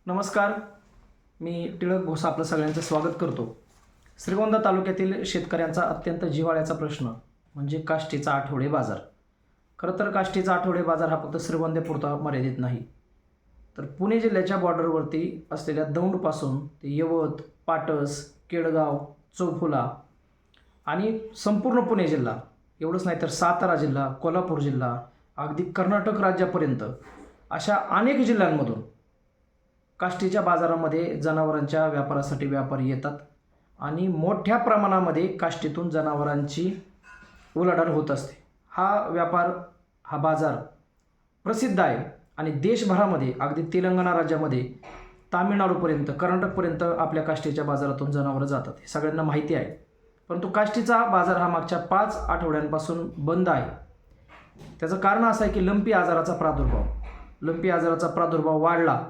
नमस्कार. मी टिळक घोष आपलं सगळ्यांचं स्वागत करतो. श्रीगोंदा तालुक्यातील शेतकऱ्यांचा अत्यंत जिव्हाळ्याचा प्रश्न म्हणजे काष्टीचा आठवडे बाजार. खरं तर काष्टीचा आठवडे बाजार हा फक्त श्रीगोंद्यापुरता मर्यादित नाही, तर पुणे जिल्ह्याच्या बॉर्डरवरती असलेल्या दौंडपासून ते यवत, पाटस, केडगाव, चौफुला आणि संपूर्ण पुणे जिल्हा एवढंच नाही तर सातारा जिल्हा, कोल्हापूर जिल्हा, अगदी कर्नाटक राज्यापर्यंत अशा अनेक जिल्ह्यांमधून काष्टीच्या बाजारामध्ये जनावरांच्या व्यापारासाठी व्यापारी येतात आणि मोठ्या प्रमाणामध्ये काष्टीतून जनावरांची उलाढाल होत असते. हा व्यापार, हा बाजार प्रसिद्ध आहे आणि देशभरामध्ये अगदी तेलंगणा राज्यामध्ये तामिळनाडूपर्यंत, कर्नाटकपर्यंत आपल्या काष्टीच्या बाजारातून जनावरं जातात, हे सगळ्यांना माहिती आहे. परंतु काष्टीचा बाजार हा मागच्या 5 आठवड्यांपासून बंद आहे. त्याचं कारण असं आहे की लंपी आजाराचा प्रादुर्भाव वाढला.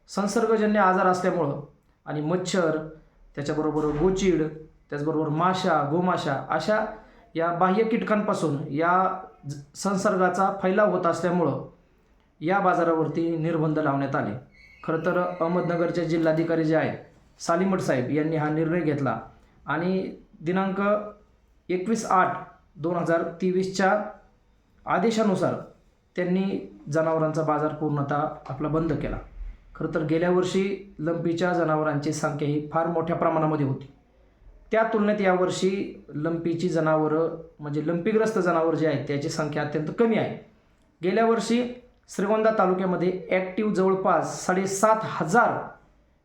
संसर्गजन्य आजार असल्यामुळं आणि मच्छर, त्याच्याबरोबर गोचीड, त्याचबरोबर माशा, गोमाशा अशा या बाह्य कीटकांपासून या संसर्गाचा फैलाव होत असल्यामुळं या बाजारावरती निर्बंध लावण्यात आले. खरं तर अहमदनगरचे जिल्हाधिकारी जे आहेत सालीमठ साहेब यांनी हा निर्णय घेतला आणि दिनांक 21/8/2023च्या आदेशानुसार त्यांनी जनावरांचा बाजार पूर्णतः आपला बंद केला. खरं तर गेल्या वर्षी लंपीच्या जनावरांची संख्या ही फार मोठ्या प्रमाणामध्ये होती. त्या तुलनेत यावर्षी लंपीची जनावरं म्हणजे लंपीग्रस्त जनावर जे आहेत त्याची संख्या अत्यंत कमी आहे. गेल्या वर्षी श्रीगोंदा तालुक्यामध्ये ॲक्टिव्ह जवळपास 7,500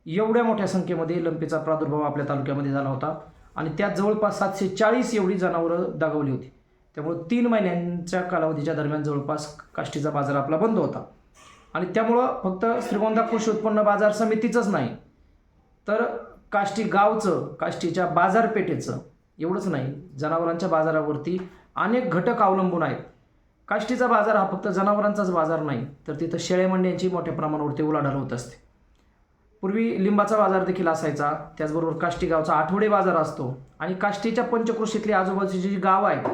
एवढ्या मोठ्या संख्येमध्ये लंपीचा प्रादुर्भाव आपल्या तालुक्यामध्ये झाला होता आणि त्यात जवळपास 740 एवढी जनावरं दगावली होती. त्यामुळे 3 महिन्यांच्या कालावधीच्या दरम्यान जवळपास काष्टीचा बाजार आपला बंद होता. आणि त्यामुळं फक्त श्रीगोंदा कृषी उत्पन्न बाजार समितीचंच नाही तर काष्टी गावचं, काष्टीच्या बाजारपेठेचं एवढंच नाही, जनावरांच्या बाजारावरती अनेक घटक अवलंबून आहेत. काष्टीचा बाजार हा फक्त जनावरांचाच बाजार नाही तर तिथं शेळ्या मेंढ्यांची मोठ्या प्रमाणावरती उलाढाल होत असते. पूर्वी लिंबाचा बाजार देखील असायचा, त्याचबरोबर काष्टी गावचा आठवडे बाजार असतो आणि काष्टीच्या पंचकृषीतली आजूबाजूची जी गावं आहेत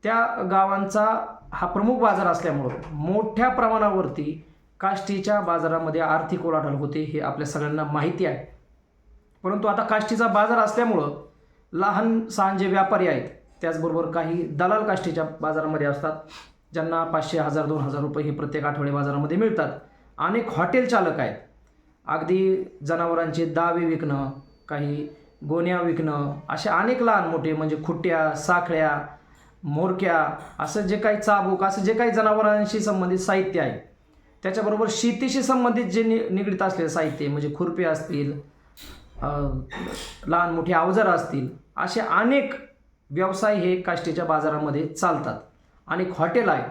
त्या गावांचा हा प्रमुख बाजार असल्यामुळं मोठ्या प्रमाणावरती काष्टीच्या बाजारामध्ये आर्थिक उलाढाल होते, हे आपल्या सगळ्यांना माहिती आहे. परंतु आता काष्टीचा बाजार असल्यामुळं लहान सहान जे व्यापारी आहेत त्याचबरोबर काही दलाल काष्टीच्या बाजारामध्ये असतात, ज्यांना 500, 1000, 2000 रुपये हे प्रत्येक आठवडे बाजारामध्ये मिळतात. अनेक हॉटेल चालक आहेत, अगदी जनावरांचे दावे विकणं, काही गोण्या विकणं, अशा अनेक लहान मोठे म्हणजे खुट्ट्या, साखळ्या, मोरक्या, असं जे काही चाबूक, असं जे काही जनावरांशी संबंधित साहित्य आहे, त्याच्याबरोबर शेतीशी संबंधित जे निगडीत असलेले साहित्य म्हणजे खुरपे असतील, लहान मोठी अवजारं असतील, असे अनेक व्यवसाय हे काष्टीच्या बाजारामध्ये चालतात. अनेक हॉटेल आहेत.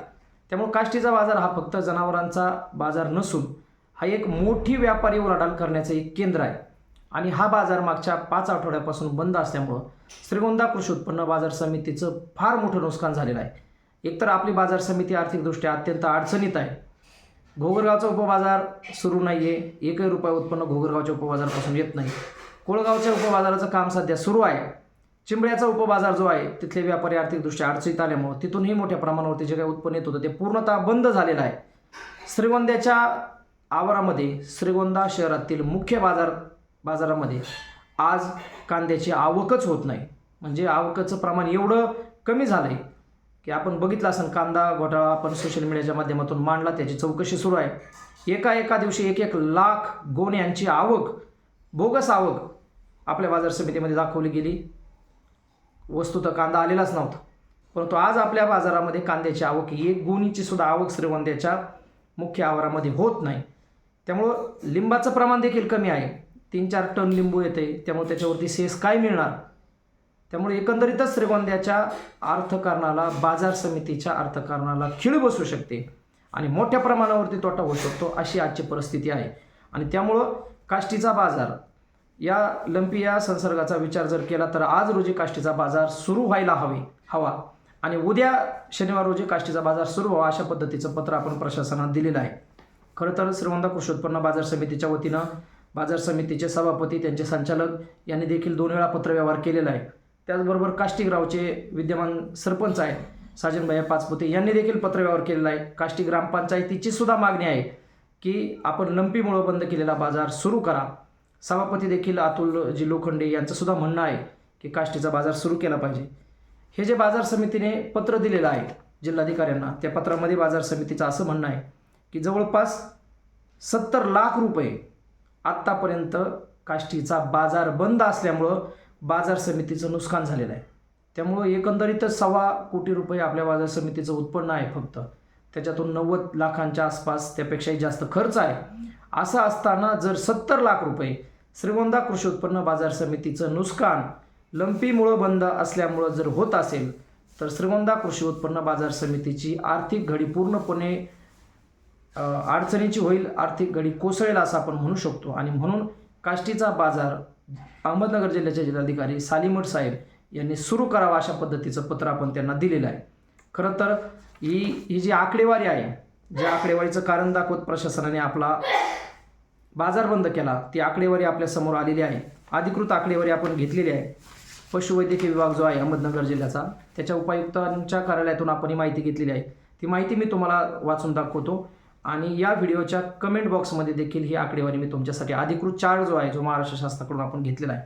त्यामुळे काष्टीचा बाजार हा फक्त जनावरांचा बाजार नसून हा एक मोठी व्यापारी उलाढाल करण्याचं एक केंद्र आहे आणि हा बाजार मागच्या 5 आठवड्यापासून बंद असल्यामुळं श्रीगोंदा कृषी उत्पन्न बाजार समितीचं फार मोठं नुकसान झालेलं आहे. एकतर आपली बाजार समिती आर्थिकदृष्ट्या अत्यंत अडचणीत आहे. घोगरगावचा उपबाजार सुरू नाही आहे, 1 रुपया उत्पन्न घोगरगावच्या उपबाजारापासून येत नाही. कोळगावच्या उपबाजाराचं काम सध्या सुरू आहे. चिंबळ्याचा उपबाजार जो आहे तिथले व्यापारी आर्थिकदृष्ट्या अडचणीत आल्यामुळं तिथूनही मोठ्या प्रमाणावरती जे काही उत्पन्न येत होतं ते पूर्णतः बंद झालेलं आहे. श्रीगोंद्याच्या आवारामध्ये श्रीगोंदा शहरातील मुख्य बाजारामध्ये आज कांद्याची आवकच होत नाही. म्हणजे आवकाचं प्रमाण एवढं कमी झालं आहे की आपण बघितलं असेल, कांदा घोटाळा आपण सोशल मीडियाच्या माध्यमातून मांडला, त्याची चौकशी सुरू आहे. एका दिवशी 1 लाख गोण्यांची आवक, बोगस आवक आपल्या बाजार समितीमध्ये दाखवली गेली. वस्तुतः कांदा आलेलाच नव्हता, परंतु आज आपल्या बाजारामध्ये कांद्याची आवक, 1 गोणीची सुद्धा आवक श्रीगोंद्याच्या मुख्य आवारामध्ये होत नाही. त्यामुळं लिंबाचं प्रमाण देखील कमी आहे. 3-4 टन लिंबू येते, त्यामुळे त्याच्यावरती सेस काय मिळणार. त्यामुळे एकंदरीतच श्रीगोंद्याच्या अर्थकारणाला, बाजार समितीच्या अर्थकारणाला खीळ बसू शकते आणि मोठ्या प्रमाणावरती तोटा होऊ शकतो, अशी आजची परिस्थिती आहे. आणि त्यामुळं काष्टीचा बाजार या लंपी या संसर्गाचा विचार जर केला तर आज रोजी काष्टीचा बाजार सुरू व्हायला हवा आणि उद्या शनिवार रोजी काष्टीचा बाजार सुरू व्हावा अशा पद्धतीचं पत्र आपण प्रशासनात दिलेलं आहे. खरं तर श्रीगोंदा कृषी उत्पन्न बाजार समितीच्या वतीनं बाजार समितीचे सभापती, त्यांचे संचालक यांनी देखील 2 वेळा पत्रव्यवहार केलेला आहे. त्याचबरोबर काष्टी गावचे विद्यमान सरपंच आहेत साजनभाई पाचपुते यांनी देखील पत्रव्यवहार केलेला आहे. काष्टी ग्रामपंचायतीची सुद्धा मागणी आहे की आपण लंपीमुळं बंद केलेला बाजार सुरू करा. सभापती देखील अतुलजी लोखंडे यांचं सुद्धा म्हणणं आहे की काष्टीचा बाजार सुरू केला पाहिजे. हे जे बाजार समितीने पत्र दिलेलं आहे जिल्हाधिकाऱ्यांना, त्या पत्रामध्ये बाजार समितीचं असं म्हणणं आहे की जवळपास 70 लाख रुपये आत्तापर्यंत काष्टीचा बाजार बंद असल्यामुळं बाजार समितीचं नुकसान झालेलं आहे. त्यामुळं एकंदरीतच 1.25 कोटी रुपये आपल्या बाजार समितीचं उत्पन्न आहे फक्त. त्याच्यातून 90 लाखांच्या आसपास, त्यापेक्षाही जास्त खर्च आहे. असं असताना जर 70 लाख रुपये श्रीगोंदा कृषी उत्पन्न बाजार समितीचं नुकसान लंपीमुळं बंद असल्यामुळं जर होत असेल तर श्रीगोंदा कृषी उत्पन्न बाजार समितीची आर्थिक घडी पूर्णपणे अडचणीची होईल, आर्थिक घडी कोसळेल असं आपण म्हणू शकतो. आणि म्हणून काष्टीचा बाजार अहमदनगर जिल्ह्याचे जिल्हाधिकारी सालीमठ साहेब यांनी सुरू करावा अशा पद्धतीचं पत्र आपण त्यांना दिलेलं आहे. खरं तर ही जी आकडेवारी आहे, ज्या आकडेवारीचं कारण दाखवत प्रशासनाने आपला बाजार बंद केला, ती आकडेवारी आपल्यासमोर आलेली आहे. अधिकृत आकडेवारी आपण घेतलेली आहे. पशुवैद्यकीय विभाग जो आहे अहमदनगर जिल्ह्याचा, त्याच्या उपायुक्तांच्या कार्यालयातून आपण ही माहिती घेतलेली आहे. ती माहिती मी तुम्हाला वाचून दाखवतो आणि या व्हिडिओच्या कमेंट बॉक्समध्ये देखील ही आकडेवारी मी तुमच्यासाठी अधिकृत चार्ट जो आहे, जो महाराष्ट्र शासनाकडून आपण घेतलेला आहे,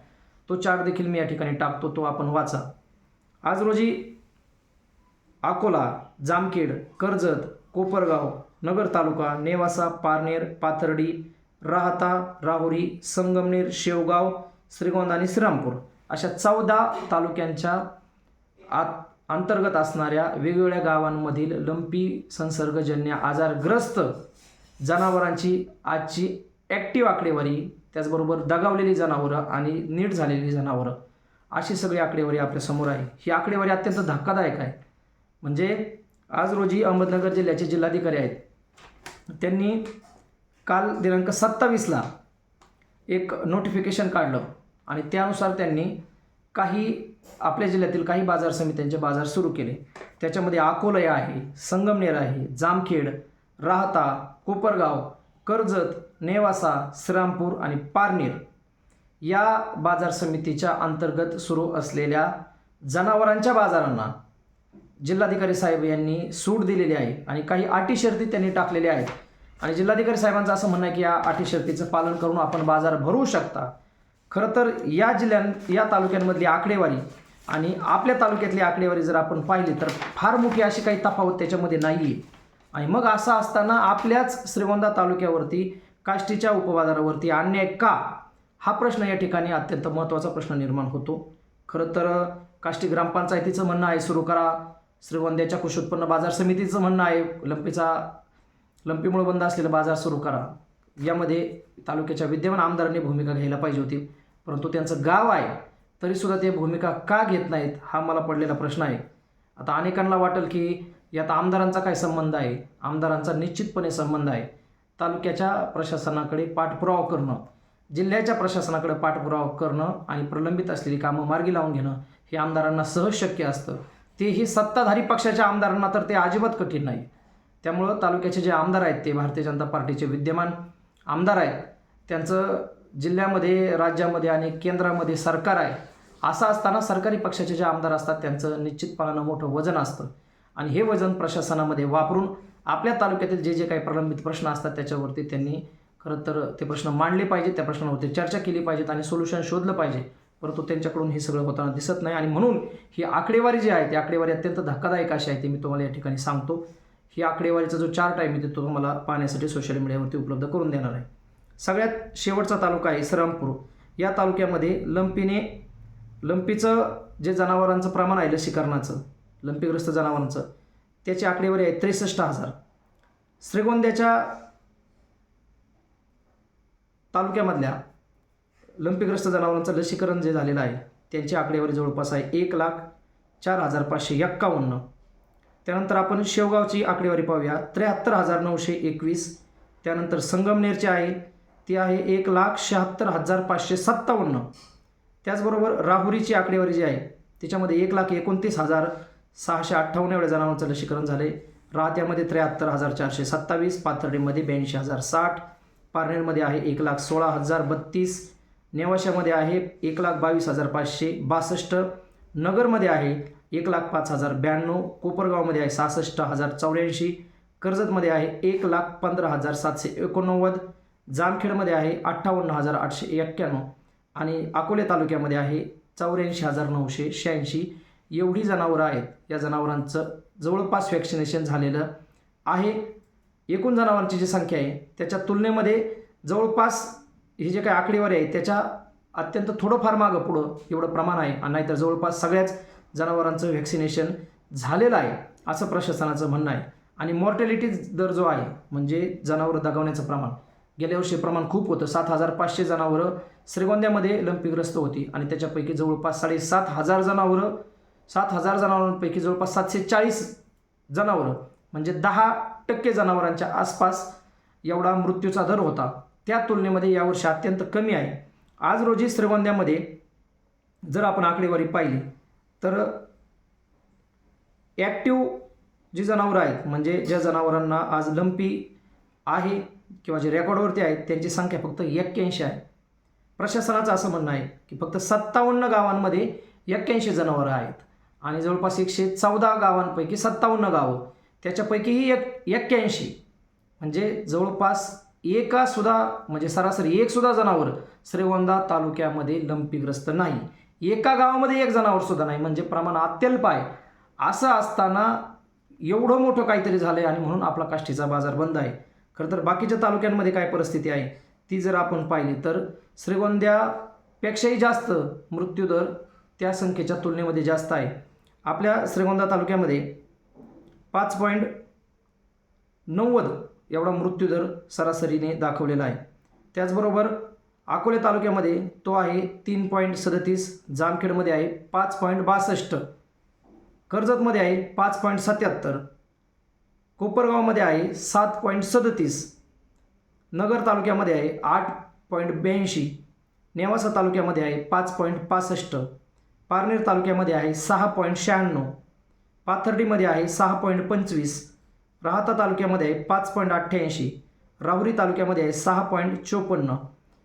तो चार्ट देखील मी या ठिकाणी टाकतो, तो आपण वाचा. आज रोजी अकोला, जामखेड, कर्जत, कोपरगाव, नगर तालुका, नेवासा, पारनेर, पाथर्डी, राहाता, राहुरी, संगमनेर, शेवगाव, श्रीगोंदा आणि श्रीरामपूर अशा 14 तालुक्यांच्या अंतर्गत असणाऱ्या वेगवेगळ्या गावांमधील लंपी संसर्गजन्य आजारग्रस्त जनावरांची आजची ॲक्टिव्ह आकडेवारी, त्याचबरोबर दगावलेली जनावरं आणि नीट झालेली जनावरं, अशी सगळी आकडेवारी आपल्यासमोर आहे. ही आकडेवारी अत्यंत धक्कादायक आहे. म्हणजे आज रोजी अहमदनगर जिल्ह्याचे जिल्हाधिकारी आहेत, त्यांनी काल दिनांक 27ला एक नोटिफिकेशन काढलं आणि त्यानुसार त्यांनी आपल्या जिल्ह्यातील काही बाजार समित्यांचे बाजार सुरू केले. त्याच्यामध्ये अकोला आहे, संगमनेर आहे, जामखेड, राहाता, कोपरगाव, कर्जत, नेवासा, श्रीरामपूर आणि पारनेर या बाजार समितीच्या अंतर्गत सुरू असलेल्या जनावरांच्या बाजारांना जिल्हाधिकारी साहेब यांनी सूट दिलेली आहे आणि काही अटी शर्ती त्यांनी टाकलेल्या आहेत. आणि जिल्हाधिकारी साहेबांचं असं म्हणणं आहे की या अटी शर्तीचं पालन करून आपण बाजार भरवू शकता. खरं तर या तालुक्यांमधली आकडेवारी आणि आपल्या तालुक्यातली आकडेवारी जर आपण पाहिली तर फार मोठी अशी काही तफावत त्याच्यामध्ये नाही आहे. आणि मग असं असताना आपल्याच श्रीगोंदा तालुक्यावरती काष्टीच्या उपबाजारावरती अन्याय का, हा प्रश्न या ठिकाणी अत्यंत महत्त्वाचा प्रश्न निर्माण होतो. खरं तर काष्टी ग्रामपंचायतीचं म्हणणं आहे सुरू करा, श्रीगोंद्याच्या कृषी उत्पन्न बाजार समितीचं म्हणणं आहे लंपीमुळे बंद असलेला बाजार सुरू करा. यामध्ये तालुक्याच्या विद्यमान आमदारांनी भूमिका घ्यायला पाहिजे होती, परंतु त्यांचं गाव आहे तरीसुद्धा ते भूमिका का घेत नाहीत, हा मला पडलेला प्रश्न आहे. आता अनेकांना वाटेल की यात आमदारांचा काय संबंध आहे. आमदारांचा निश्चितपणे संबंध आहे. तालुक्याच्या प्रशासनाकडे पाठपुरावा करणं, जिल्ह्याच्या प्रशासनाकडे पाठपुरावा करणं आणि प्रलंबित असलेली कामं मार्गी लावून घेणं हे आमदारांना सहज शक्य असतं. तेही सत्ताधारी पक्षाच्या आमदारांना तर ते अजिबात कठीण नाही. त्यामुळं तालुक्याचे जे आमदार आहेत ते भारतीय जनता पार्टीचे विद्यमान आमदार आहेत. त्यांचं जिल्ह्यामध्ये, राज्यामध्ये आणि केंद्रामध्ये सरकार आहे. असं असताना सरकारी पक्षाचे जे आमदार असतात त्यांचं निश्चितपणानं मोठं वजन असतं आणि हे वजन प्रशासनामध्ये वापरून आपल्या तालुक्यातील जे काही प्रलंबित प्रश्न असतात त्याच्यावरती त्यांनी खरं तर ते प्रश्न मांडले पाहिजेत, त्या प्रश्नावरती चर्चा केली पाहिजेत आणि सोल्युशन शोधलं पाहिजे. परंतु त्यांच्याकडून हे सगळं होताना दिसत नाही. आणि म्हणून ही आकडेवारी जी आहे ती आकडेवारी अत्यंत धक्कादायक अशी आहे, ती मी तुम्हाला या ठिकाणी सांगतो. ही आकडेवारीचा जो चार्ट आहे मी तो तुम्हाला पाहण्यासाठी सोशल मीडियावरती उपलब्ध करून देणार आहे. सगळ्यात शेवटचा तालुका आहे श्रीरामपूर. या तालुक्यामध्ये लंपीचं जे जनावरांचं प्रमाण आहे, लसीकरणाचं लंपीग्रस्त जनावरांचं, त्याची आकडेवारी आहे 63,000. श्रीगोंद्याच्या तालुक्यामधल्या लंपीग्रस्त जनावरांचं लसीकरण जे झालेलं आहे त्यांची आकडेवारी जवळपास आहे 1,04,551. त्यानंतर आपण शेवगावची आकडेवारी पाहूया, 73,921. त्यानंतर संगमनेरची आहे ती आहे 1,76,557. त्याचबरोबर राहुरीची आकडेवारी जी आहे त्याच्यामध्ये 1,29,658 एवढ्या जनावरांचं लसीकरण झाले. राहत्यामध्ये 73,427, पाथर्डीमध्ये 82,060, पारनेरमध्ये आहे 1,16,032, नेवाशामध्ये आहे 1,22,562, नगरमध्ये आहे 1,05,092, कोपरगावमध्ये आहे 66,084, कर्जतमध्ये आहे 1,15,789, जामखेडमध्ये आहे 58,891 आणि अकोले तालुक्यामध्ये आहे 84,986. एवढी जनावरं आहेत. या जनावरांचं जवळपास वॅक्सिनेशन झालेलं आहे. एकूण जनावरांची जी संख्या आहे त्याच्या तुलनेमध्ये जवळपास ही जे काही आकडेवारी आहे त्याच्या अत्यंत थोडंफार मागं पुढं एवढं प्रमाण आहे, आणि नाहीतर जवळपास सगळ्याच जनावरांचं व्हॅक्सिनेशन झालेलं आहे असं प्रशासनाचं म्हणणं आहे. आणि मॉर्टॅलिटी दर जो आहे म्हणजे जनावरं दगावण्याचं प्रमाण, गेल्या वर्षी प्रमाण खूप होतं. 7,500 जनावरं श्रीगोंद्यामध्ये लंपीग्रस्त होती आणि त्याच्यापैकी जवळपास 7,500 जनावरं 7,000 जनावरांपैकी जवळपास 740 जनावरं म्हणजे 10% जनावरांच्या आसपास एवढा मृत्यूचा दर होता. त्या तुलनेमध्ये यावर्षी अत्यंत कमी आहे. आज रोजी श्रीगोंद्यामध्ये जर आपण आकडेवारी पाहिली तर ॲक्टिव्ह जी जनावरं आहेत म्हणजे ज्या जनावरांना आज लंपी आहे किंवा जे रेकॉर्डवरती आहेत त्यांची संख्या फक्त 81 आहे. प्रशासनाचं असं म्हणणं आहे की फक्त 57 गावांमध्ये 81 जनावरं आहेत आणि जवळपास 114 गावांपैकी 57 गावं त्याच्यापैकीही 81 म्हणजे जवळपास म्हणजे सरासरी एकसुद्धा जनावर श्रीगोंदा तालुक्यामध्ये लंपीग्रस्त नाही. एका गावामध्ये एक जनावरसुद्धा नाही म्हणजे प्रमाण अत्यल्प आहे. असं असताना एवढं मोठं काहीतरी झालं आहे आणि म्हणून आपला काष्टीचा बाजार बंद आहे. खरं तर बाकीच्या तालुक्यांमध्ये काय परिस्थिती आहे ती जर आपण पाहिली तर श्रीगोंद्यापेक्षाही जास्त मृत्यूदर त्या संख्येच्या तुलनेमध्ये जास्त आहे. आपल्या श्रीगोंदा तालुक्यामध्ये 5.90 एवढा मृत्यूदर सरासरीने दाखवलेला आहे. त्याचबरोबर अकोले तालुक्यामध्ये तो आहे 3.37, जामखेडमध्ये आहे 5.62, कर्जतमध्ये आहे 5.77, कोपरगावमध्ये आहे 7.37, नगर तालुक्यामध्ये आहे 8.82, नेवासा तालुक्यामध्ये आहे 5.65, पारनेर तालुक्यामध्ये आहे 6.96, पाथर्डीमध्ये आहे 6.25, राहाता तालुक्यामध्ये आहे 5.88, राहुरी तालुक्यामध्ये आहे 6.54,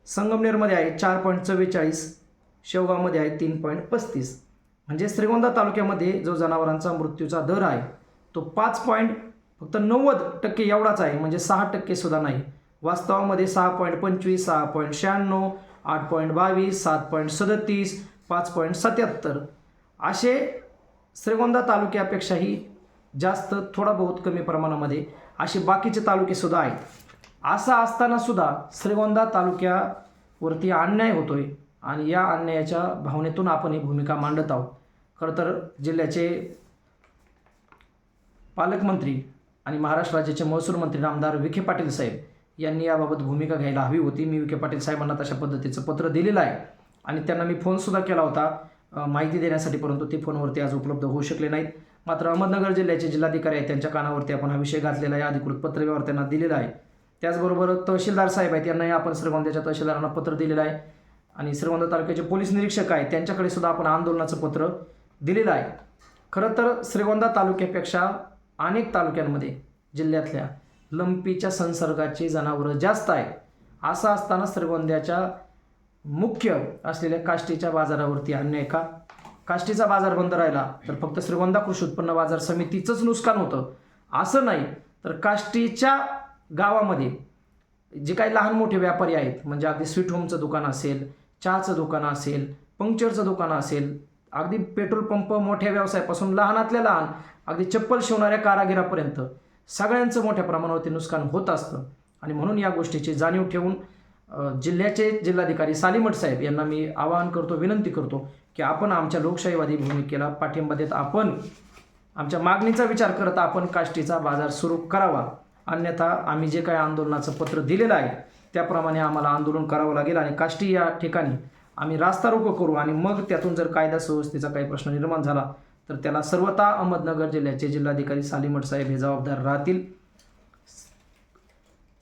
संगमनेरमध्ये आहे 4.44, शेवगावमध्ये आहे 3.35. म्हणजे श्रीगोंदा तालुक्यामध्ये जो जनावरांचा मृत्यूचा दर आहे तो फक्त 90% एवढाच आहे म्हणजे 6% सुद्धा नाही. वास्तवामध्ये 6.25, 6.96, 8.22, 7.37, 5.77 असे श्रीगोंदा तालुक्यापेक्षाही जास्त थोडा बहुत कमी प्रमाणामध्ये असे बाकीचे तालुकेसुद्धा आहेत. असं असताना सुद्धा श्रीगोंदा तालुक्यावरती अन्याय होतोय आणि या अन्यायाच्या भावनेतून आपण ही भूमिका मांडत आहोत. खरं तर जिल्ह्याचे पालकमंत्री आणि महाराष्ट्र राज्याचे महसूल मंत्री आमदार विखे पाटील साहेब यांनी याबाबत भूमिका घ्यायला हवी होती. मी विखे पाटील साहेबांना तशा पद्धतीचं पत्र दिलेलं आहे आणि त्यांना मी फोनसुद्धा केला होता माहिती देण्यासाठी, परंतु ते फोनवरती आज उपलब्ध होऊ शकले नाहीत. मात्र अहमदनगर जिल्ह्याचे जिल्हाधिकारी आहेत त्यांच्या कानावरती आपण हा विषय घातलेला आहे, अधिकृत पत्रव्यवहार त्यांना दिलेला आहे. त्याचबरोबर तहसीलदार साहेब आहेत यांनाही आपण श्रीगोंद्याच्या तहसीलदारांना पत्र दिलेलं आहे आणि श्रीगोंदा तालुक्याचे पोलीस निरीक्षक आहेत त्यांच्याकडे सुद्धा आपण आंदोलनाचं पत्र दिलेलं आहे. खरं तर श्रीगोंदा तालुक्यापेक्षा अनेक तालुक्यांमध्ये जिल्ह्यातल्या लंपीच्या संसर्गाची जनावरं जास्त आहेत. असं असताना श्रीगोंद्याच्या मुख्य असलेल्या काष्टीच्या बाजारावरती अन्याय का? काष्टीचा बाजार बंद राहिला तर फक्त श्रीगोंदा कृषी उत्पन्न बाजार समितीचंच नुकसान होतं असं नाही, तर काष्टीच्या गावामध्ये जे काही लहान मोठे व्यापारी आहेत म्हणजे अगदी स्वीट होमचं दुकान असेल, चहाचं दुकान असेल, पंक्चरचं दुकान असेल, अगदी पेट्रोल पंप मोठ्या व्यवसायापासून लहानातल्या लहान अगदी चप्पल शिवणाऱ्या कारागिरापर्यंत सगळ्यांचं मोठ्या प्रमाणावरती नुकसान होत असतं. आणि म्हणून या गोष्टीची जाणीव ठेवून जिल्ह्याचे जिल्हाधिकारी सालीमठ साहेब यांना मी आवाहन करतो, विनंती करतो की आपण आमच्या लोकशाहीवादी भूमिकेला पाठिंबा देत आपण आमच्या मागणीचा विचार करत आपण काष्टीचा बाजार सुरू करावा. अन्यथा आम्ही जे काही आंदोलनाचं पत्र दिलेलं आहे त्याप्रमाणे आम्हाला आंदोलन करावं लागेल आणि काष्टी या ठिकाणी आम्ही रास्ता रोको करू आणि मग त्यातून जर कायदा सुव्यवस्थेचा काही प्रश्न निर्माण झाला तर त्याला सर्वता अहमदनगर जिल्ह्याचे जिल्हाधिकारी सालीमठ साहेब हे जबाबदार राहतील.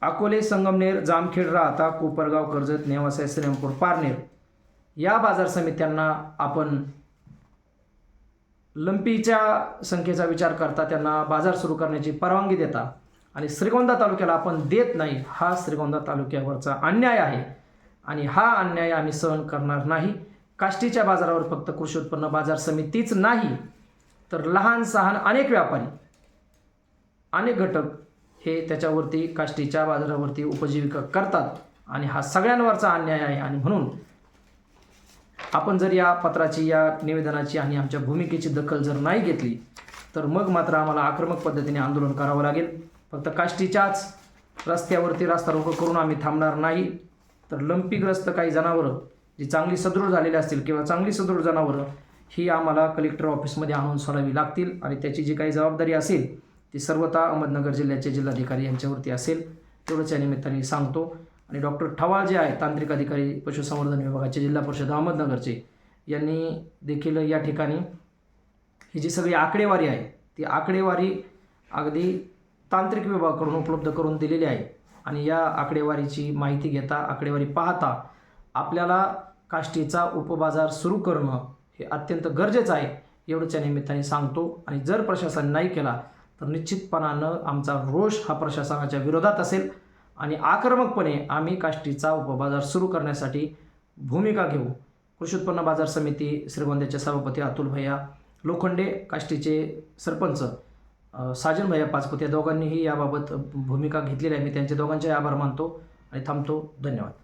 अकोले, संगमनेर, जामखेड, राहाता, कोपरगाव, कर्जत, नेवासा, श्रीरामपूर, पारनेर या बाजार समित्यांना आपण लंपीच्या संख्येचा विचार करता त्यांना बाजार सुरू करण्याची परवानगी देता आणि श्रीगोंदा तालुक्याला आपण देत नाही. हा श्रीगोंदा तालुक्यावरचा अन्याय आहे आणि हा अन्याय आम्ही सहन करणार नाही. काष्टीच्या बाजारावर फक्त कृषी उत्पन्न बाजार समितीच नाही तर लहान सहान अनेक व्यापारी, अनेक घटक हे त्याच्यावरती काष्टीच्या बाजारावरती उपजीविका करतात आणि हा सगळ्यांवरचा अन्याय आहे. आणि म्हणून आपण जर या पत्राची, या निवेदनाची आणि आमच्या भूमिकेची दखल जर नाही घेतली तर मग मात्र आम्हाला आक्रमक पद्धतीने आंदोलन करावं लागेल. फक्त काष्टीच्याच रस्त्यावरती रास्ता रोको करून आम्ही थांबणार नाही, तर लंपीग्रस्त काही जनावरं जी चांगली सदृढ झालेली असतील किंवा चांगली सदृढ जनावरं ही आम्हाला कलेक्टर ऑफिसमध्ये आणून सोडावी लागतील आणि त्याची जी काही जबाबदारी असेल ती सर्वता अहमदनगर जिल्ह्याचे जिल्हाधिकारी यांच्यावरती असेल. तेवढंच या निमित्ताने सांगतो. आणि डॉक्टर ठवाळ जे आहे तांत्रिक अधिकारी पशुसंवर्धन विभागाचे जिल्हा परिषद अहमदनगरचे, यांनी देखील या ठिकाणी ही जी सगळी आकडेवारी आहे ती आकडेवारी अगदी तांत्रिक विभागाकडून उपलब्ध करून दिलेली आहे. आणि या आकडेवारीची माहिती घेता, आकडेवारी पाहता आपल्याला काष्टीचा उपबाजार सुरू करणं हे अत्यंत गरजेचं आहे, एवढंच या निमित्ताने सांगतो. आणि जर प्रशासन नाही केला तर निश्चितपणानं आमचा रोष हा प्रशासनाच्या विरोधात असेल आणि आक्रमकपणे आम्ही काष्टीचा उपबाजार सुरू करण्यासाठी भूमिका घेऊ. कृषी उत्पन्न बाजार समिती श्रीगोंद्याचे सभापती अतुल भैया लोखंडे, काष्टीचे सरपंच साजन भैया पाचपुते, या दोघांनीही याबाबत भूमिका घेतलेली आहे. मी त्यांचे दोघांचे आभार मानतो आणि थांबतो. धन्यवाद.